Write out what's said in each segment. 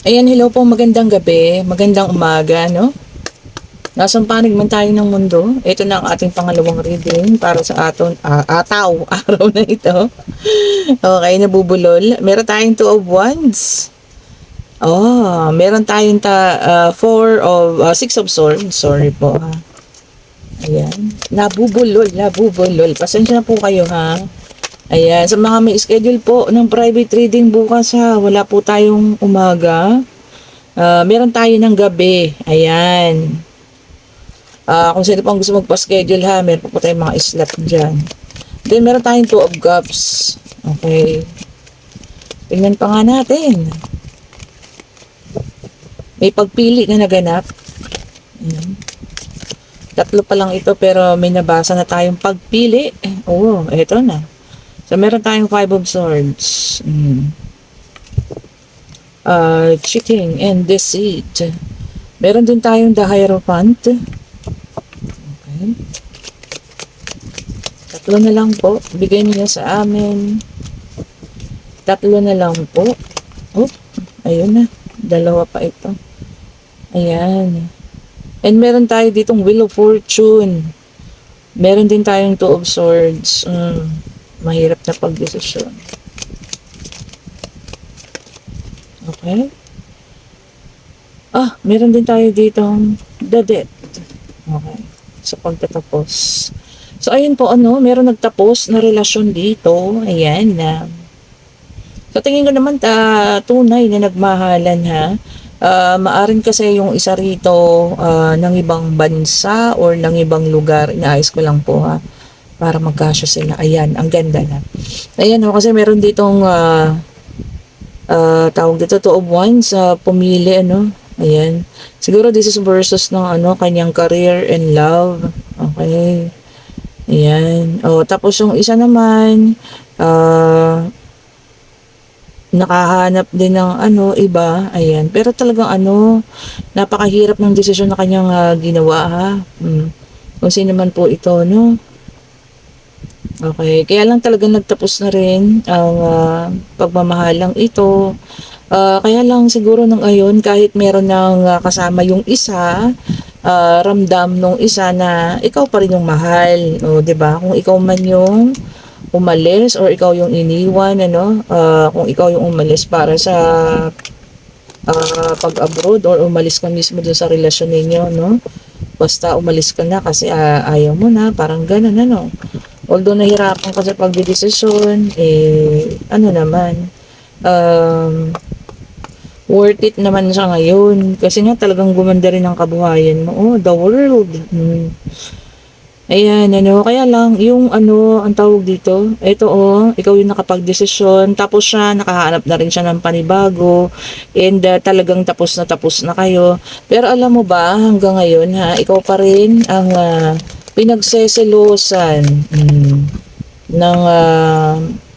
Ayan, hello po, magandang gabi, magandang umaga, no? Nasaan panig man tayo ng mundo. Ito na ang ating pangalawang reading para sa ataw, araw na ito. Okay, nabubulol. Meron tayong two of wands. Oh, meron tayong six of swords. Sorry po, ha. Ayan. Nabubulol. Pasensya na po kayo, ha. Ayan, sa mga may schedule po ng private reading bukas, ha. Wala po tayong umaga. Meron tayo ng gabi. Ayan. Kung sino pang gusto magpa-schedule, ha, meron po tayong mga slot dyan. Then, meron tayong two of cups. Okay. Tingnan pa nga natin. May pagpili na naganap. Ayan. Tatlo pa lang ito pero may nabasa na tayong pagpili. Oo, eto na. So, meron tayong five of swords. Cheating and deceit. Meron din tayong the Hierophant. Okay. Tatlo na lang po. Bigay niyo sa amin. Tatlo na lang po. Oh, ayun na. Dalawa pa ito. Ayan. And meron tayo ditong Wheel of Fortune. Meron din tayong Two of Swords. Mahirap na pagdesisyon. Okay. Meron din tayo ditong The Death. Okay. Sa pagtatapos. So, ayun po, meron nagtapos na relasyon dito. Ayan na. So, tingin ko naman tunay na nagmahalan, ha. Maaring kasi yung isa rito ng ibang bansa or ng ibang lugar. Inaayos ko lang po, ha. Para magkasya sila. Ayan, ang ganda na. Ayan, kasi meron ditong tawag dito, two of wands, pumili, ayan. Siguro this is versus ng kanyang career and love. Okay. Ayan. Tapos yung isa naman, nakahanap din ng iba. Ayan. Pero talagang napakahirap ng desisyon na kanyang ginawa, ha. Kung sino man po ito, no. Okay, kaya lang talagang nagtapos na rin ang pagmamahalang ito. Kaya lang siguro ng ayon, kahit meron ng kasama yung isa, ramdam nung isa na ikaw pa rin yung mahal. O, 'di ba? Kung ikaw man yung umalis or ikaw yung iniwan, kung ikaw yung umalis para sa pag-abroad or umalis ka mismo dun sa relasyon ninyo, no? Basta umalis ka na kasi ayaw mo na, parang ganun, Although nahirapan ka sa pagdedesisyon, naman, worth it naman siya ngayon. Kasi nga talagang gumanda rin ang kabuhayan mo. Oh, the world. Ayan, kaya lang, yung ang tawag dito, ito ikaw yung nakapagdesisyon, tapos siya, nakahanap na rin siya ng panibago, and talagang tapos na kayo. Pero alam mo ba, hanggang ngayon, ha, ikaw pa rin ang pinagseselosan ng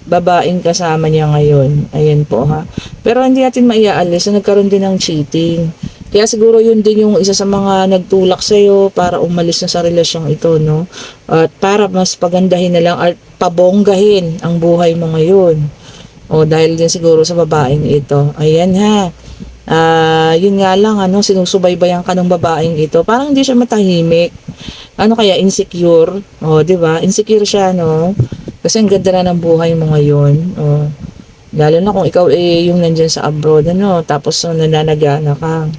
babaeng kasama niya ngayon. Ayan po, ha. Pero hindi natin maiaalis na nagkaroon din ng cheating. Kaya siguro yun din yung isa sa mga nagtulak sa'yo para umalis na sa relasyong ito, no? At para mas pagandahin na lang at pabonggahin ang buhay mo ngayon. Dahil din siguro sa babaeng ito. Ayan, ha. Yun nga lang, sinusubaybayan ka ng babaeng ito. Parang hindi siya matahimik. Kaya insecure. 'Di ba? Insecure siya, no? Kasi ang ganda na ng buhay mo ngayon. Lalo na kung ikaw yung nandiyan sa abroad, tapos nananagana ka.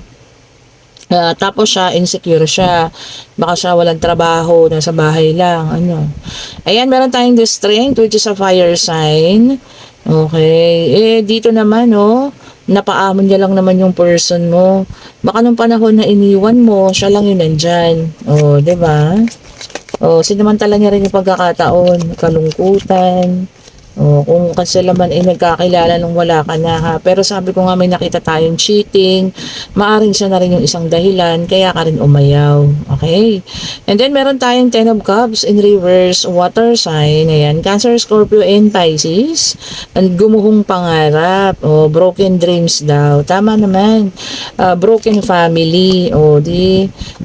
Tapos siya, insecure siya. Baka siya walang trabaho, nasa bahay lang, Ayan, meron tayong the strength, which is a fire sign. Okay. Dito naman, napaamon niya lang naman yung person mo. Baka nung panahon na iniwan mo, siya lang yun nandyan. 'Di ba? Sinamantala niya rin yung pagkakataon, kalungkutan. Kung kasi naman ay nagkakilala nung wala ka na, ha. Pero sabi ko nga may nakita tayong cheating, maaring siya na rin yung isang dahilan, kaya ka rin umayaw. Okay? And then meron tayong Ten of Cups in reverse, water sign. Ayan, Cancer, Scorpio, and Pisces. And gumuhong pangarap. Broken dreams daw. Tama naman. Broken family.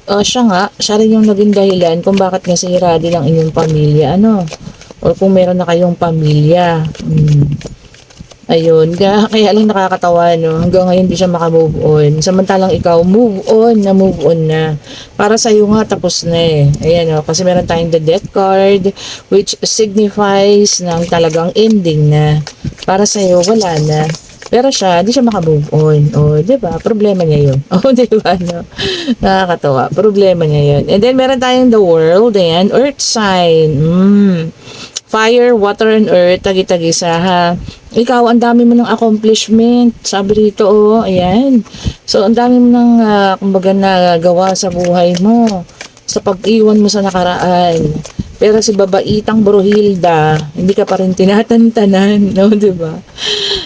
Siya rin yung naging dahilan kung bakit nasira din ang inyong pamilya. Or kung meron na kayong pamilya. Ayun, kaya lang nakakatawa, no? Hanggang ngayon hindi siya maka-move on. Samantalang ikaw, move on na. Para sa'yo nga, tapos na eh. Ayan, oh, kasi meron tayong the death card, which signifies ng talagang ending na. Para sa'yo, wala na. Pero siya, di siya maka-move on. O, di ba? Problema niya yun. O, di ba? No? Nakakatawa. Problema niya yun. And then, meron tayong the world. Ayan, earth sign. Fire, water, and earth, tagi-tagisa ha. Ikaw, ang dami mo ng accomplishment. Sabi rito, oh, ayan. So, ang dami mo ng, kumbaga, nagawa sa buhay mo. Sa pag-iwan mo sa nakaraan. Pero si Babaitang Bruhilda, hindi ka pa rin tinatantanan, no, di ba?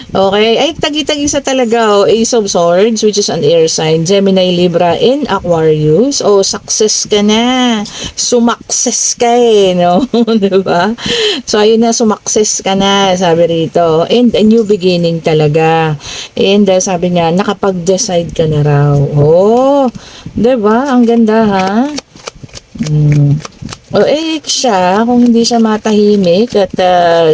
Okay, ay tagi-tagisa talaga, oh. Ace of Swords, which is an air sign, Gemini, Libra, and Aquarius. Oh, success ka na. Sumakses ka eh, no? di ba? So, ayun na, sumakses ka na, sabi rito. And a new beginning talaga. And sabi niya, nakapag-decide ka na raw. Oh, di ba? Ang ganda, ha? O siya, kung hindi siya matahimik at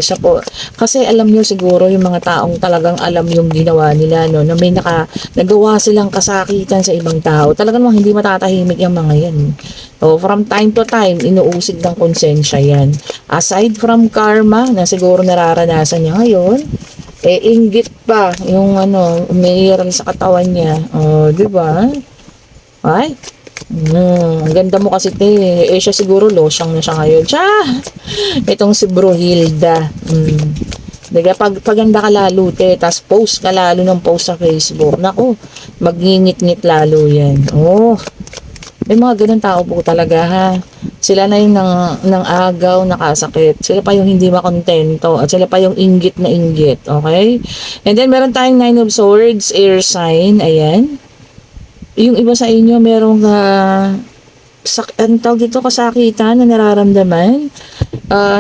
siya po, kasi alam niyo siguro yung mga taong talagang alam yung ginawa nila, no, na may nagawa silang kasakitan sa ibang tao, talagang hindi matatahimik yung mga yan. O, from time to time, inuusig ng konsensya yan. Aside from karma, na siguro nararanasan niya ngayon, inggit pa yung umiiral sa katawan niya. O, di ba? Ay, ang ganda mo kasi te. Siya siguro losyang na siya ngayon. Siya! Itong si Bruhilda. Diga, paganda ka lalo te, tas post ka lalo ng post sa Facebook. Naku, magngingit-ngit lalo yan. Oh, may mga ganun tao po talaga ha. Sila na yung ng agaw, nakasakit. Sila pa yung hindi makontento. At sila pa yung inggit na inggit. Okay? And then meron tayong Nine of Swords, air sign. Ayan. Yung iba sa inyo merong ang tawag dito, kasakitan na nararamdaman,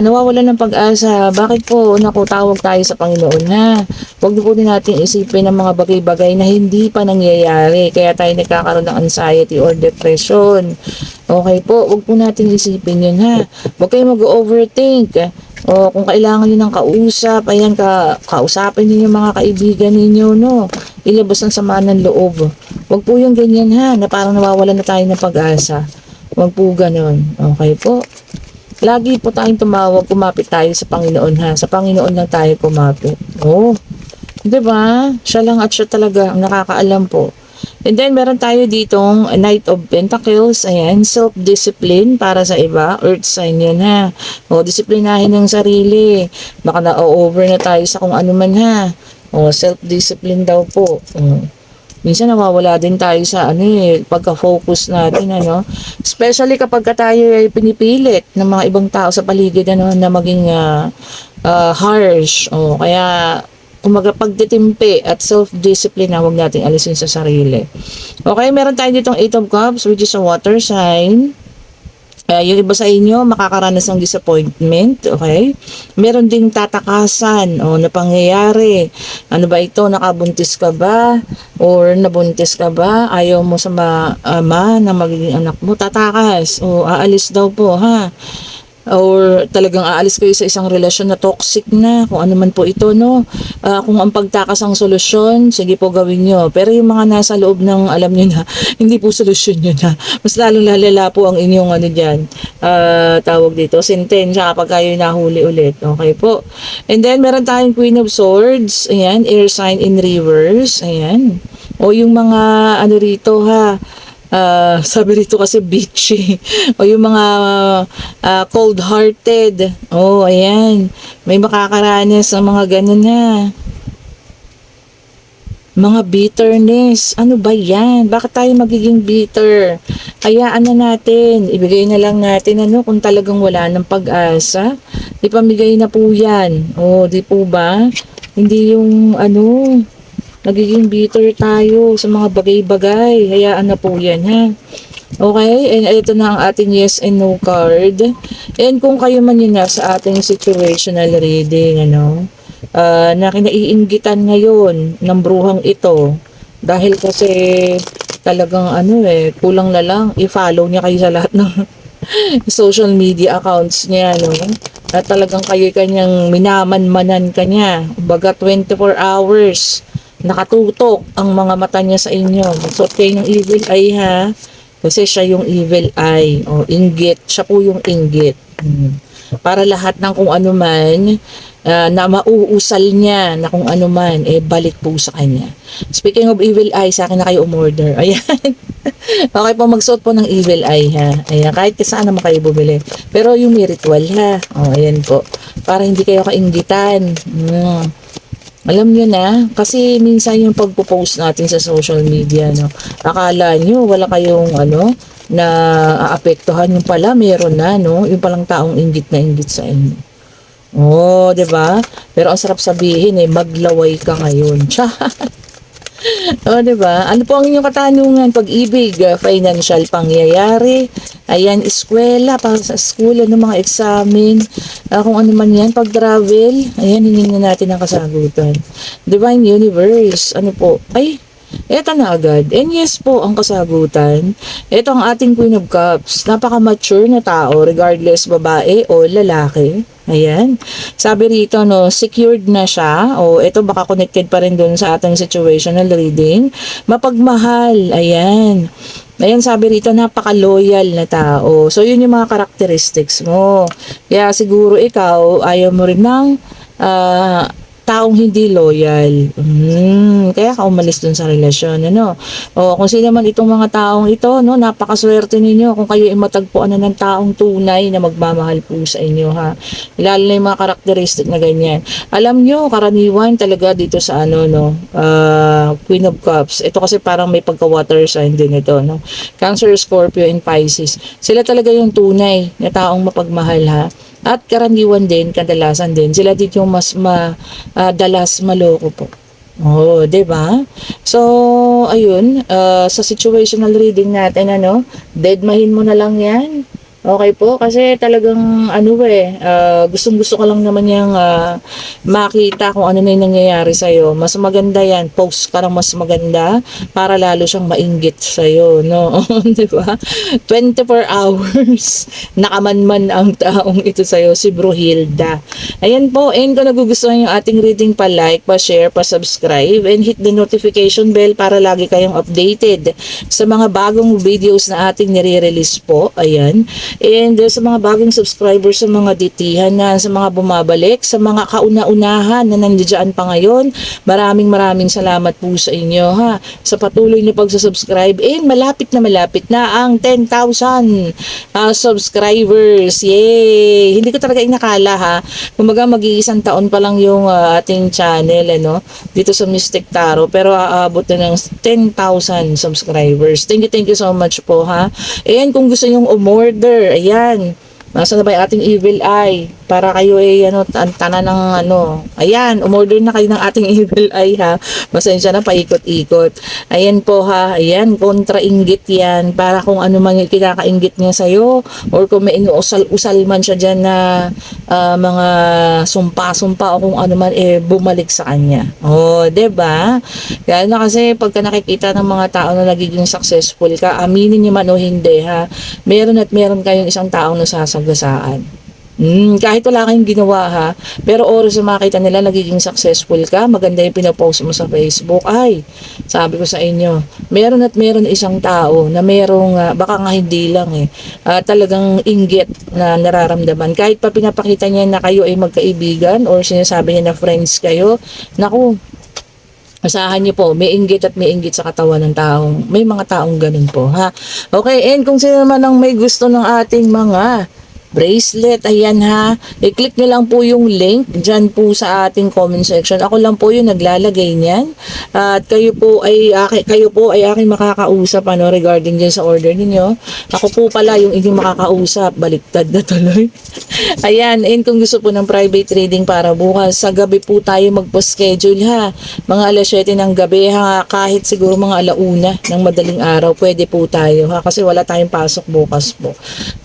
nawawalan ng pag-asa. Bakit po? Naku, tawag tayo sa Panginoon ha. Huwag po din natin isipin ng mga bagay-bagay na hindi pa nangyayari. Kaya tayo nagkakaroon ng anxiety or depression. Okay po, huwag po natin isipin yun ha. Huwag kayo mag-overthink. O kung kailangan niyo ng kausap, ayan, kausapin niyo yung mga kaibigan ninyo, no? Ilabas ang sama ng loob. Huwag po yung ganyan ha, na parang nawawalan na tayo ng pag-asa. Huwag po ganun. Okay po? Lagi po tayong tumawag, kumapit tayo sa Panginoon ha. Sa Panginoon lang tayo kumapit. Oh, diba? Siya lang at siya talaga ang nakakaalam po. And then, meron tayo ditong Knight of Pentacles. Ayan, self-discipline para sa iba. Earth sign yan ha. O, disiplinahin ng sarili. Baka na-over na tayo sa kung ano man ha. O, self-discipline daw po. Minsan nawawala din tayo sa pagka-focus natin, Especially kapag tayo ay pinipilit ng mga ibang tao sa paligid, na maging harsh. O, kaya kumaga pagtitimpi at self-discipline na huwag natin alisin sa sarili. Okay, meron tayo ditong 8 of Cups, which is a water sign. Yung iba sa inyo makakaranas ng disappointment, okay? Meron ding tatakasan na pangyayari. Ano ba ito? Nakabuntis ka ba? Or nabuntis ka ba? Ayaw mo sa ama na magiging anak mo? Tatakas. O aalis daw po, ha? Or talagang aalis kayo sa isang relasyon na toxic na, kung ano man po ito, no? Kung ang pagtakas ang solusyon, sige po gawin nyo. Pero yung mga nasa loob ng, alam nyo na, hindi po solusyon yun na. Mas lalong lalala po ang inyong dyan, tawag dito, sentensya kapag kayo nahuli ulit. Okay po. And then, meron tayong Queen of Swords. Ayan, air sign in reverse. Ayan. O yung mga, rito ha, sabi rito kasi bitchy. O yung mga cold-hearted. Oh, ayan. May makakaranas ng mga ganun na. Mga bitterness. Ano ba yan? Bakit tayo magiging bitter? Hayaan na natin. Ibigay na lang natin kung talagang wala ng pag-asa. Ipamigay na po yan. Oh, di po ba? Hindi yung nagiging bitter tayo sa mga bagay-bagay. Hayaan na po yan, ha? Okay? And ito na ang ating yes and no card. And kung kayo man yun sa ating situational reading, na kinaiinggitan ngayon ng bruhang ito, dahil kasi talagang kulang na lang, i-follow niya kayo sa lahat ng social media accounts niya, At talagang kayo kanyang minamanmanan kanya. Kumbaga 24 hours nakatutok ang mga mata niya sa inyo. Magsuot kayo ng evil eye ha. Kasi siya yung evil eye. O inggit. Siya po yung inggit. Para lahat ng kung ano man na mauusal niya na kung ano man, balik po sa kanya. Speaking of evil eye, sa akin na kayo umorder. Ayan. Okay po, magsuot po ng evil eye ha. Ayan, kahit saan naman kayo bumili. Pero yung may ritual ha. O, ayan po. Para hindi kayo kainggitan. Alam nyo na, kasi minsan yung pagpo-post natin sa social media, no, akala nyo wala kayong na aapektuhan, yung pala meron na, no, yung palang taong inggit na inggit sa inyo. Oh, 'di ba? Pero ang sarap sabihin maglaway ka ngayon. Oh, 'di ba? Ano po ang inyong katanungan? Pag-ibig, financial pangyayari, ayan, eskwela, para sa school, mga examen, kung ano man yan, pag-travel, ayan, hingin na natin ang kasagutan. Divine Universe, ano po? Ay, eto na agad. And yes po, ang kasagutan. Ito ang ating Queen of Cups. Napaka-mature na tao, regardless babae o lalaki. Ayan. Sabi rito, secured na siya. O, ito baka connected pa rin dun sa ating situational reading. Mapagmahal. Ayan. Ayan, sabi rito, napaka-loyal na tao. So, yun yung mga characteristics mo. Kaya siguro ikaw, ayaw mo rin ng taong hindi loyal. Kaya ka umalis dun sa relasyon, O, kung sino man itong mga taong ito, napakaswerte ninyo kung kayo ay matagpuan na ng taong tunay na magmamahal po sa inyo, ha. Lalo na yung mga karakteristik na ganyan. Alam nyo, karaniwan talaga dito sa Queen of Cups. Ito kasi parang may pagka-water sign din ito, Cancer, Scorpio, and Pisces. Sila talaga yung tunay na taong mapagmahal, ha. At karaniwan din, kadalasan din, sila dito yung mas dalas maloko po. Oh, 'di ba? So, ayun, sa situational reading natin, deadmahin mo na lang 'yan. Okay po, kasi talagang gustong-gusto ko lang naman yung makita kung ano na yung nangyayari sa'yo. Mas maganda yan, post ka ng mas maganda para lalo siyang mainggit sa'yo, no? Di ba? 24 hours, nakamanman ang taong ito sa'yo, si Bruhilda. Ayan po, and kung nagugustuhan yung ating reading, pa-like, pa-share, pa-subscribe, and hit the notification bell para lagi kayong updated sa mga bagong videos na ating nire-release po. Ayan. And sa mga bagong subscribers, sa mga ditihan na, sa mga bumabalik, sa mga kauna-unahan na nandiyan pa ngayon, maraming salamat po sa inyo, ha, sa patuloy na pagsasubscribe. And malapit na ang 10,000 subscribers. Yay! Hindi ko talaga inakala, ha. Kumbaga mag-iisang taon pa lang yung ating channel, dito sa Mystic Tarot, pero aabot na ng 10,000 subscribers. Thank you so much po, ha. And kung gusto nyong umorder, ayan, nasa na ba yung ating evil eye para kayo tanan ng ayan, umorder na kayo ng ating evil eye, ha. Pasensya na, paikot-ikot. Ayan po, ha. Ayan, kontra-inggit yan para kung ano man yung kinakainggit niya sa'yo, or kung may inuusal-usal man siya dyan na mga sumpa-sumpa o kung ano man, bumalik sa kanya. Oh, 'di ba? Kaya kasi pagka nakikita ng mga tao na nagiging successful ka, aminin niyo man o hindi, ha, meron kayong isang taong nasasagasaan. Kahit wala kayong ginawa, ha, pero oras na makita nila nagiging successful ka, maganda yung pinapost mo sa Facebook, ay, sabi ko sa inyo, meron isang tao na merong, baka nga hindi lang talagang inggit na nararamdaman. Kahit pa pinapakita niya na kayo ay magkaibigan or sinasabi niya na friends kayo, naku, asahan niyo po, may inggit at may inggit sa katawan ng taong, may mga taong ganun po, ha. Okay, and kung sino naman ang may gusto ng ating mga bracelet, ayan, ha, i-click nyo lang po yung link dyan po sa ating comment section. Ako lang po yung naglalagay niyan, at kayo po ay aking makakausap regarding dyan sa order ninyo. Ako po pala yung inyong makakausap, baliktad na tuloy. Ayan, and kung gusto po ng private reading para bukas, sa gabi po tayo magpo-schedule, ha, mga alas 7 ng gabi, ha, kahit siguro mga alauna ng madaling araw, pwede po tayo, ha, kasi wala tayong pasok bukas po.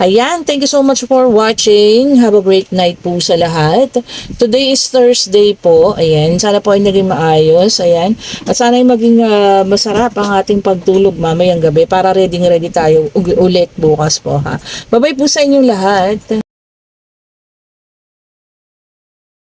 Ayan, thank you so much for watching. Have a great night po sa lahat. Today is Thursday po. Ayan, sana po ay naging maayos. Ayan, at sana ay maging masarap ang ating pagtulog mamayang gabi para ready tayo ulit bukas po, ha. Bye-bye po sa inyong lahat.